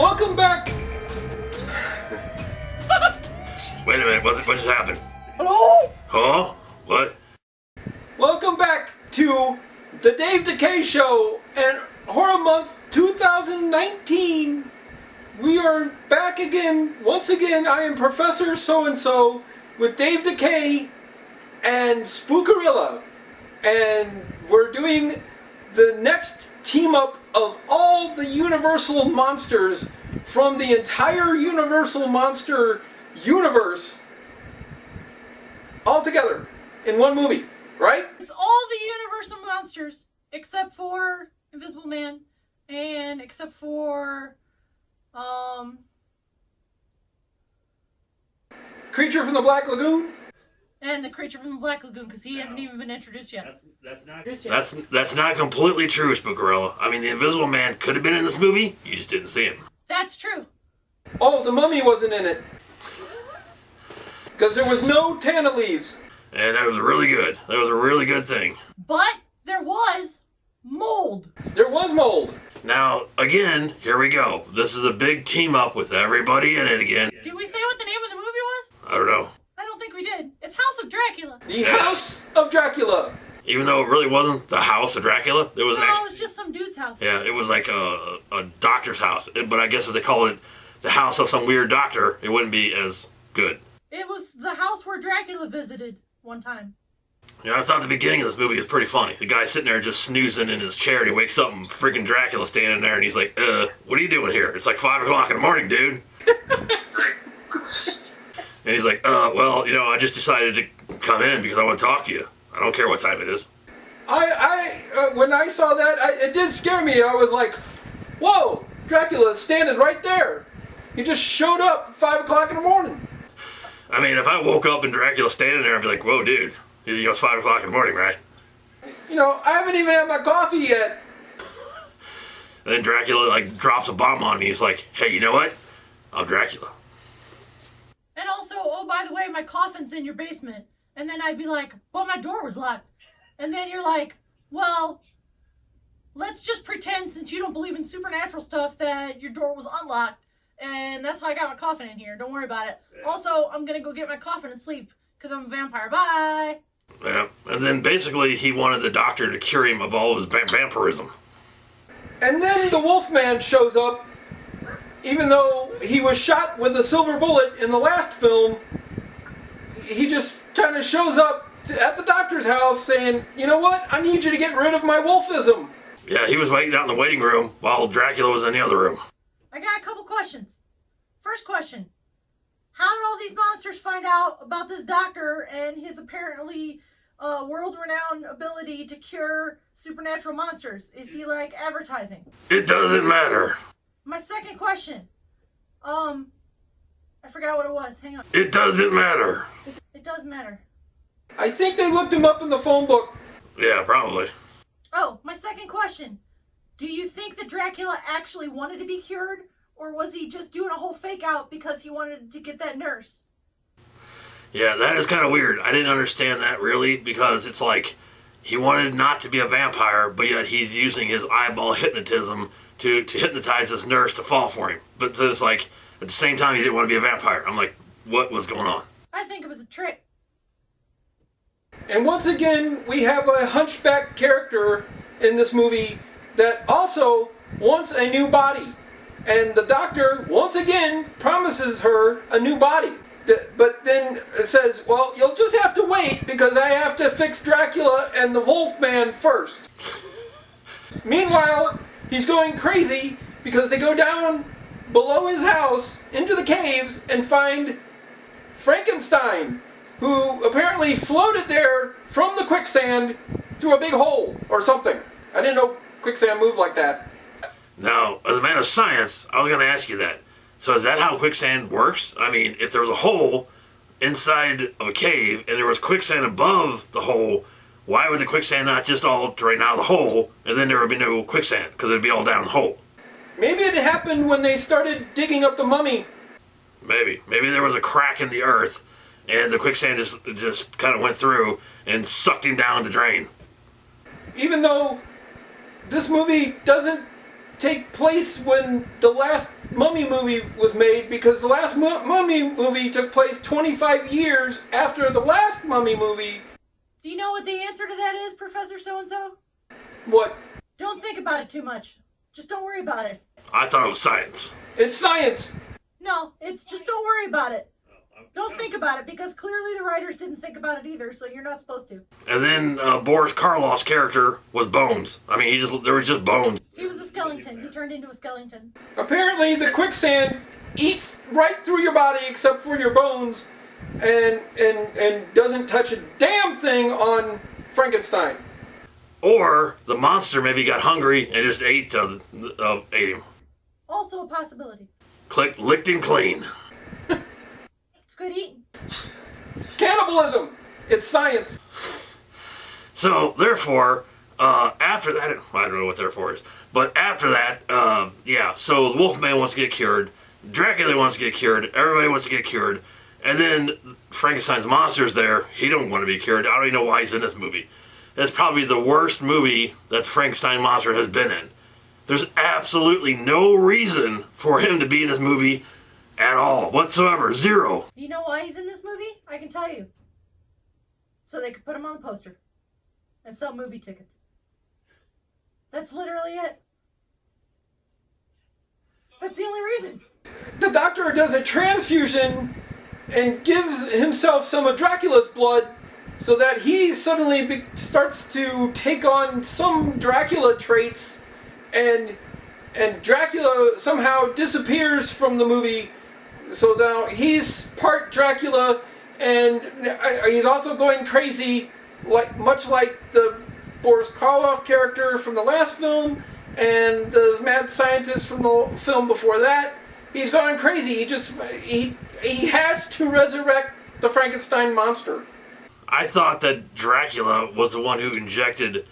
Welcome back. Wait a minute, what just happened? Hello? Huh? What? Welcome back to the Dave Decay Show and Horror Month 2019. We are back again. Once again, I am Professor So-and-so with Dave Decay and Spookarilla. And we're doing the next team up of all the Universal monsters from the entire Universal Monster universe all together in one movie, right? It's all the Universal monsters except for Invisible Man and except for Creature from the Black Lagoon. and the Creature from the Black Lagoon, because he hasn't even been introduced yet. That's not completely true, Spookarilla. I mean, the Invisible Man could have been in this movie. You just didn't see him. That's true. Oh, the Mummy wasn't in it. Because there was no Tana leaves. And that was really good. That was a really good thing. But there was mold. There was mold. Now, again, here we go. This is a big team up with everybody in it again. Did we say what the name of the movie was? I don't know. I don't think we did. It's House of Dracula. The House of Dracula. Even though it really wasn't the house of Dracula, it was No, actually... it was just some dude's house. Yeah, it was like a doctor's house. But I guess if they called it the house of some weird doctor, it wouldn't be as good. It was the house where Dracula visited one time. You know, I thought the beginning of this movie was pretty funny. The guy's sitting there just snoozing in his chair, and he wakes up and freaking Dracula's standing there, and he's like, what are you doing here? It's like 5 o'clock in the morning, dude. And he's like, well, you know, I just decided to come in because I want to talk to you. I don't care what time it is. When I saw that, it did scare me. I was like, whoa, Dracula's standing right there. He just showed up at 5 o'clock in the morning. I mean, if I woke up and Dracula's standing there, I'd be like, whoa, dude. You know, it's 5 o'clock in the morning, right? You know, I haven't even had my coffee yet. And then Dracula, like, drops a bomb on me. He's like, hey, you know what? I'm Dracula. And also, oh, by the way, my coffin's in your basement. And then I'd be like, well, my door was locked. And then you're like, well, let's just pretend, since you don't believe in supernatural stuff, that your door was unlocked. And that's how I got my coffin in here. Don't worry about it. Yeah. Also, I'm going to go get my coffin and sleep because I'm a vampire. Bye. Yeah. And then basically he wanted the doctor to cure him of all of his vampirism. And then the Wolfman shows up. Even though he was shot with a silver bullet in the last film, he just kind of shows up at the doctor's house saying, you know what? I need you to get rid of my wolfism. Yeah, he was waiting out in the waiting room while Dracula was in the other room. I got a couple questions. First question. How did all these monsters find out about this doctor and his apparently world-renowned ability to cure supernatural monsters? Is he, like, advertising? It doesn't matter. My second question. I forgot what it was. Hang on. It doesn't matter. It does matter. I think they looked him up in the phone book. Yeah, probably. Oh, my second question. Do you think that Dracula actually wanted to be cured? Or was he just doing a whole fake out because he wanted to get that nurse? Yeah, that is kind of weird. I didn't understand that really, because it's like he wanted not to be a vampire, but yet he's using his eyeball hypnotism to hypnotize this nurse to fall for him. But then it's like, at the same time, he didn't want to be a vampire. I'm like, what was going on? I think it was a trick. And once again, we have a hunchback character in this movie that also wants a new body. And the doctor, once again, promises her a new body. But then it says, well, you'll just have to wait because I have to fix Dracula and the Wolfman first. Meanwhile, he's going crazy because they go down below his house into the caves and find Frankenstein, who apparently floated there from the quicksand through a big hole or something. I didn't know quicksand moved like that. Now, as a man of science, I was going to ask you that. So is that how quicksand works? I mean, if there was a hole inside of a cave and there was quicksand above the hole, why would the quicksand not just all drain out of the hole and then there would be no quicksand? Because it would be all down the hole. Maybe it happened when they started digging up the mummy. Maybe. Maybe there was a crack in the earth and the quicksand just kind of went through and sucked him down the drain. Even though this movie doesn't take place when the last Mummy movie was made, because the last Mummy movie took place 25 years after the last Mummy movie. Do you know what the answer to that is, Professor So-and-so? What? Don't think about it too much. Just don't worry about it. I thought it was science. It's science. No, it's just don't worry about it. Don't think about it, because clearly the writers didn't think about it either, so you're not supposed to. And then Boris Karloff's character was bones. I mean, there was just bones. He was a skeleton. He turned into a skeleton. Apparently the quicksand eats right through your body except for your bones, and doesn't touch a damn thing on Frankenstein. Or the monster maybe got hungry and just ate him. Also a possibility. Licked him clean. It's good eating. Cannibalism. It's science. So, therefore, after that, I don't know what therefore is, but after that, so the Wolfman wants to get cured, Dracula wants to get cured, everybody wants to get cured, and then Frankenstein's monster's there. He don't want to be cured. I don't even know why he's in this movie. It's probably the worst movie that the Frankenstein monster has been in. There's absolutely no reason for him to be in this movie at all, whatsoever. Zero. You know why he's in this movie? I can tell you. So they could put him on the poster and sell movie tickets. That's literally it. That's the only reason. The doctor does a transfusion and gives himself some of Dracula's blood, so that he suddenly starts to take on some Dracula traits, and Dracula somehow disappears from the movie. So now he's part Dracula, and he's also going crazy, much like the Boris Karloff character from the last film, and the mad scientist from the film before that. He's going crazy. He has to resurrect the Frankenstein monster. I thought that Dracula was the one who injected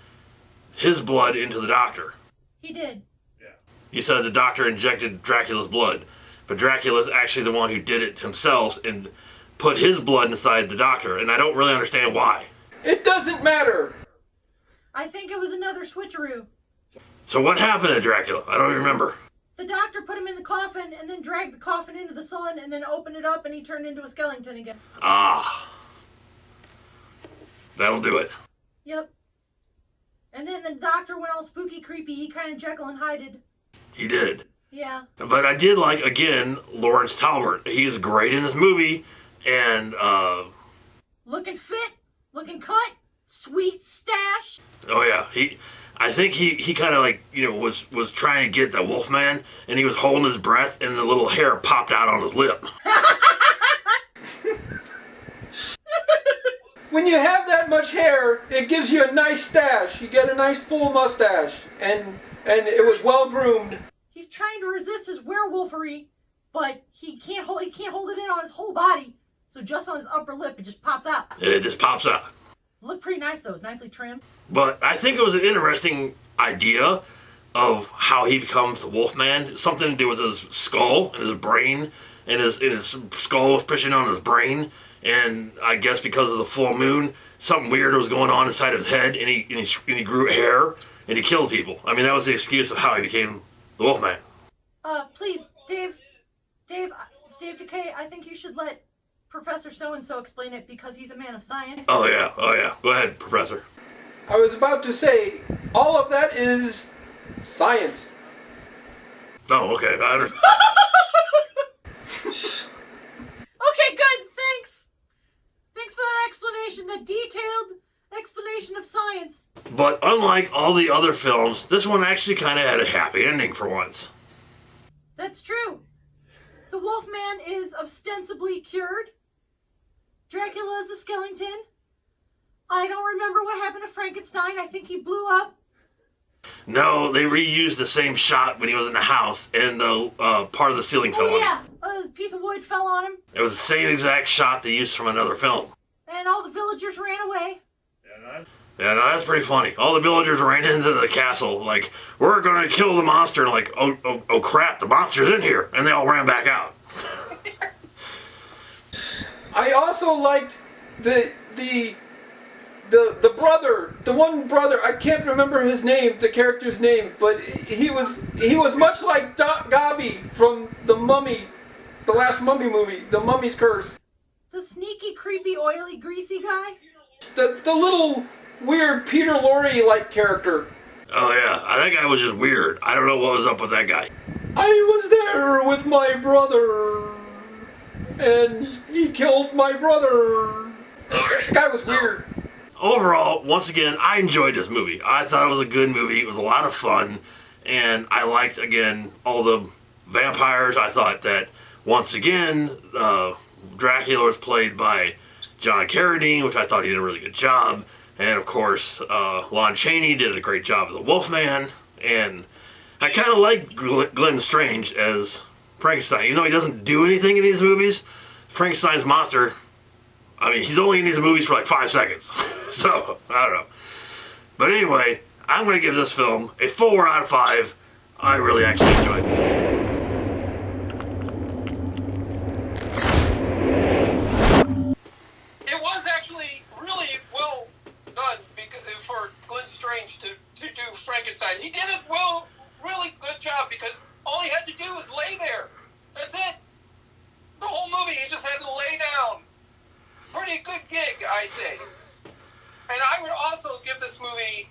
his blood into the doctor. He did. Yeah. You said the doctor injected Dracula's blood, but Dracula's actually the one who did it himself and put his blood inside the doctor, and I don't really understand why. It doesn't matter. I think it was another switcheroo. So what happened to Dracula? I don't even remember. The doctor put him in the coffin and then dragged the coffin into the sun and then opened it up and he turned into a skeleton again. Ah. That'll do it. Yep. And then the doctor went all spooky creepy. He kind of Jekyll and Hyde-ed. He did. Yeah. But I did like, again, Lawrence Talbot. He's great in this movie, and looking fit, looking cut, sweet stash. Oh yeah, I think he kind of like, was trying to get the Wolfman, and he was holding his breath, and the little hair popped out on his lip. When you have that much hair, it gives you a nice stash. You get a nice full mustache, and it was well groomed. He's trying to resist his werewolfery, but he can't hold it in on his whole body. So just on his upper lip, it just pops out. It just pops out. Looked pretty nice though. It's nicely trimmed. But I think it was an interesting idea of how he becomes the Wolfman. Something to do with his skull and his brain, and his skull was pushing on his brain. And I guess because of the full moon, something weird was going on inside of his head, and he grew hair, and he killed people. I mean, that was the excuse of how he became the Wolfman. Please, Dave Decay, I think you should let Professor So-and-so explain it because he's a man of science. Oh yeah. Go ahead, Professor. I was about to say, all of that is science. Oh, okay. I understand. Okay, good. Thanks. Thanks for that explanation, that detailed explanation of science. But unlike all the other films, this one actually kind of had a happy ending for once. That's true. The Wolfman is ostensibly cured. Dracula is a skeleton. I don't remember what happened to Frankenstein. I think he blew up. No, they reused the same shot when he was in the house, and the part of the ceiling fell on him. A piece of wood fell on him. It was the same exact shot they used from another film. And all the villagers ran away. Yeah, no, that's pretty funny. All the villagers ran into the castle, like, we're gonna kill the monster, and like, oh crap, the monster's in here, and they all ran back out. I also liked the the brother, the one brother, I can't remember his name, the character's name, but he was much like Gabi from the Mummy, the last Mummy movie, The Mummy's Curse. The sneaky, creepy, oily, greasy guy? The little weird Peter Lorre-like character. Oh yeah, that guy was just weird. I don't know what was up with that guy. I was there with my brother, and he killed my brother. That guy was weird. Overall, once again, I enjoyed this movie. I thought it was a good movie. It was a lot of fun, and I liked, again, all the vampires. I thought that, once again, Dracula was played by John Carradine, which I thought he did a really good job. And, of course, Lon Chaney did a great job as the Wolfman. And I kind of like Glenn Strange as Frankenstein. Even though he doesn't do anything in these movies, Frankenstein's monster, I mean, he's only in these movies for like 5 seconds. So, I don't know. But anyway, I'm going to give this film a 4 out of 5. I really actually enjoyed it. It was actually really well done for Glenn Strange to do Frankenstein. He did it well, really good job, because all he had to do was lay there. That's it. The whole movie, he just had to lay down. Pretty good gig, I say. And I would also give this movie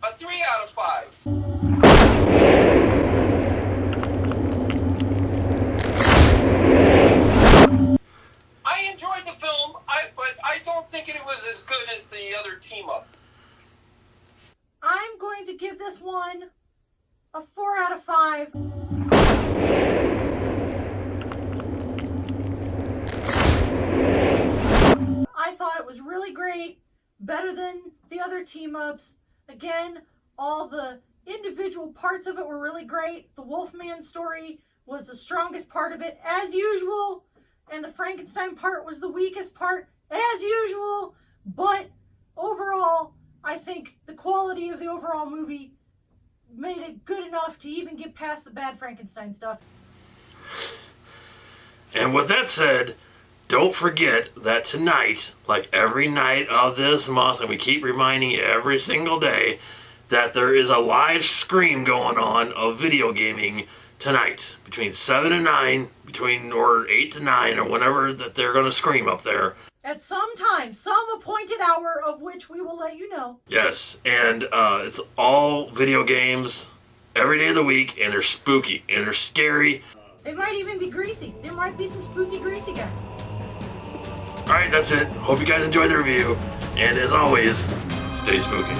a 3 out of 5. I enjoyed the film, but I don't think it was as good as the other team-ups. I'm going to give this one a 4 out of 5. I thought it was really great, better than the other team-ups. Again, all the individual parts of it were really great. The Wolfman story was the strongest part of it, as usual, and the Frankenstein part was the weakest part, as usual. But overall, I think the quality of the overall movie made it good enough to even get past the bad Frankenstein stuff. And with that said, don't forget that tonight, like every night of this month, and we keep reminding you every single day, that there is a live stream going on of video gaming tonight between 7 and 9, or 8 to 9, or whenever that they're going to scream up there. At some time, some appointed hour of which we will let you know. Yes, and it's all video games every day of the week, and they're spooky, and they're scary. They might even be greasy. There might be some spooky greasy guys. Alright, that's it. Hope you guys enjoyed the review, and as always, stay spooky.